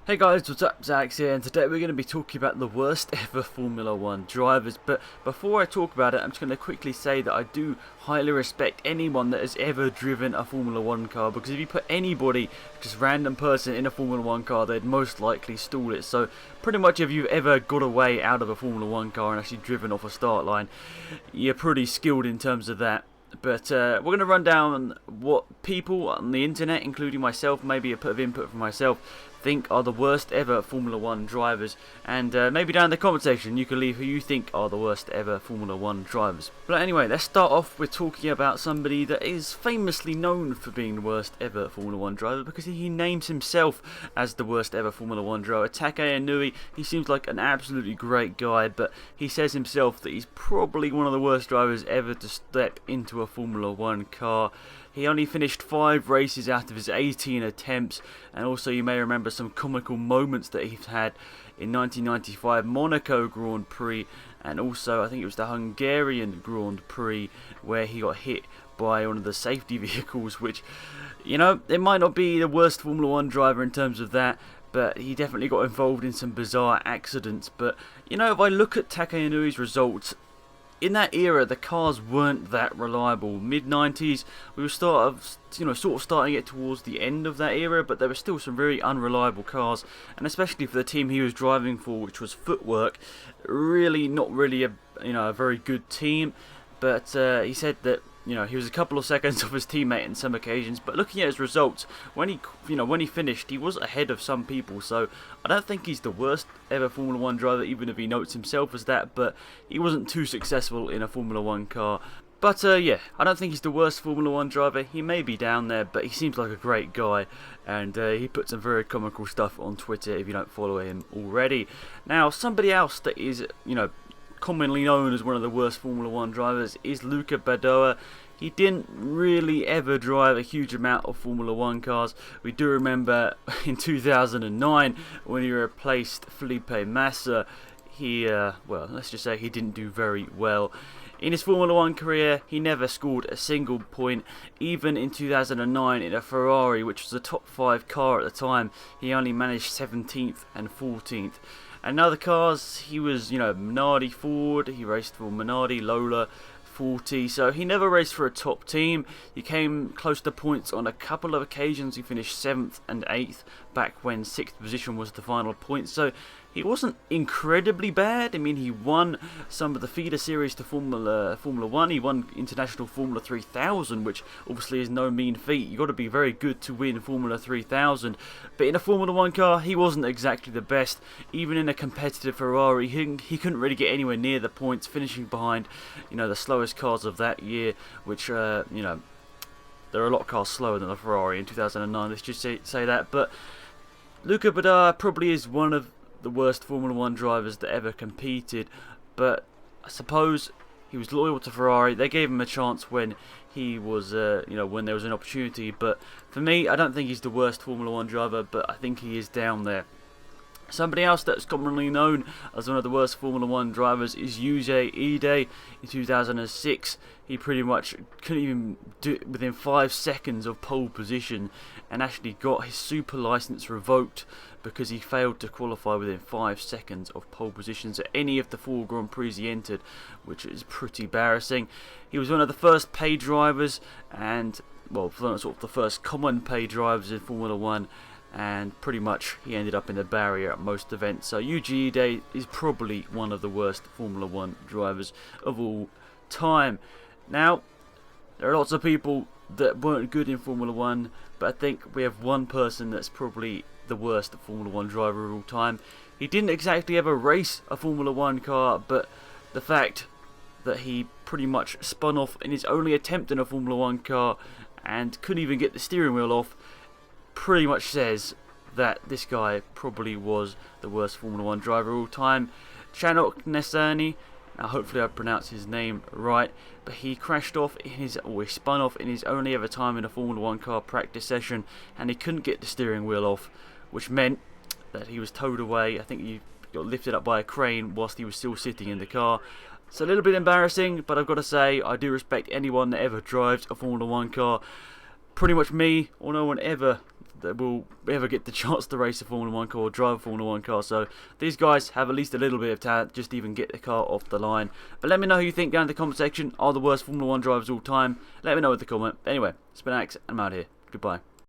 Hey guys, what's up? Zax here, and today we're going to be talking about the worst ever Formula 1 drivers. But before I talk about it, I'm just going to quickly say that I do highly respect anyone that has ever driven a Formula 1 car, because if you put anybody, just random person, in a Formula 1 car, they'd most likely stall it. So pretty much if you've ever got away out of a Formula 1 car and actually driven off a start line, you're pretty skilled in terms of that. But we're going to run down what people on the internet, including myself, maybe a bit of input from myself, think are the worst ever Formula 1 drivers. And maybe down in the comment section you can leave who you think are the worst ever Formula 1 drivers. But anyway, let's start off with talking about somebody that is famously known for being the worst ever Formula 1 driver, because he names himself as the worst ever Formula 1 driver. Takaya Inui, he seems like an absolutely great guy, but he says himself that he's probably one of the worst drivers ever to step into a Formula 1 car. He only finished 5 races out of his 18 attempts, and also you may remember some comical moments that he's had in 1995 Monaco Grand Prix, and also I think it was the Hungarian Grand Prix where he got hit by one of the safety vehicles, which, you know, it might not be the worst Formula 1 driver in terms of that, but he definitely got involved in some bizarre accidents. But, you know, if I look at Takaya Inui's results, in that era, the cars weren't that reliable. Mid-90s, we were sort of starting it towards the end of that era, but there were still some very unreliable cars, and especially for the team he was driving for, which was Footwork, really not really a very good team. But he said that he was a couple of seconds off his teammate in some occasions, but looking at his results, when he finished, he was ahead of some people. So I don't think he's the worst ever Formula 1 driver, even if he notes himself as that, but he wasn't too successful in a Formula 1 car. But yeah, I don't think he's the worst Formula 1 driver. He may be down there, but he seems like a great guy, and he put some very comical stuff on Twitter if you don't follow him already. Now, somebody else that is, commonly known as one of the worst Formula 1 drivers is Luca Badoer. He didn't really ever drive a huge amount of Formula 1 cars. We do remember in 2009 when he replaced Felipe Massa, let's just say he didn't do very well. In his Formula 1 career, he never scored a single point. Even in 2009 in a Ferrari, which was a top 5 car at the time, he only managed 17th and 14th. And other cars, he was, Minardi Ford, he raced for Minardi, Lola, 40, so he never raced for a top team. He came close to points on a couple of occasions. He finished 7th and 8th back when 6th position was the final point, so he wasn't incredibly bad. I mean, he won some of the feeder series to Formula 1. He won International Formula 3000, which obviously is no mean feat. You've got to be very good to win Formula 3000. But in a Formula 1 car, he wasn't exactly the best. Even in a competitive Ferrari, he couldn't really get anywhere near the points, finishing behind, the slowest cars of that year, which, there are a lot of cars slower than the Ferrari in 2009. Let's just say that. But Luca Badoer probably is one of the worst Formula 1 drivers that ever competed, but I suppose he was loyal to Ferrari. They gave him a chance when he was, when there was an opportunity. But for me, I don't think he's the worst Formula 1 driver, but I think he is down there. Somebody else that's commonly known as one of the worst Formula 1 drivers is Yuji Ide. In 2006, he pretty much couldn't even do it within 5 seconds of pole position, and actually got his super license revoked because he failed to qualify within 5 seconds of pole positions at any of the 4 Grand Prix he entered, which is pretty embarrassing. He was one of the first paid drivers, and sort of the first common paid drivers in Formula 1. And pretty much he ended up in the barrier at most events. So Yuji Ide is probably one of the worst Formula 1 drivers of all time. Now, there are lots of people that weren't good in Formula 1, but I think we have one person that's probably the worst Formula 1 driver of all time. He didn't exactly ever race a Formula 1 car, but the fact that he pretty much spun off in his only attempt in a Formula 1 car and couldn't even get the steering wheel off pretty much says that this guy probably was the worst Formula 1 driver of all time. Chanok Nesani, now hopefully I pronounced his name right, but he spun off in his only ever time in a Formula 1 car practice session, and he couldn't get the steering wheel off, which meant that he was towed away. I think he got lifted up by a crane whilst he was still sitting in the car. It's a little bit embarrassing, but I've got to say, I do respect anyone that ever drives a Formula 1 car. Pretty much me, or no one ever that will ever get the chance to race a Formula 1 car or drive a Formula 1 car. So these guys have at least a little bit of talent just to even get the car off the line. But let me know who you think down in the comment section are the worst Formula 1 drivers of all time. Let me know in the comment. Anyway, it's been Axe, and I'm out here. Goodbye.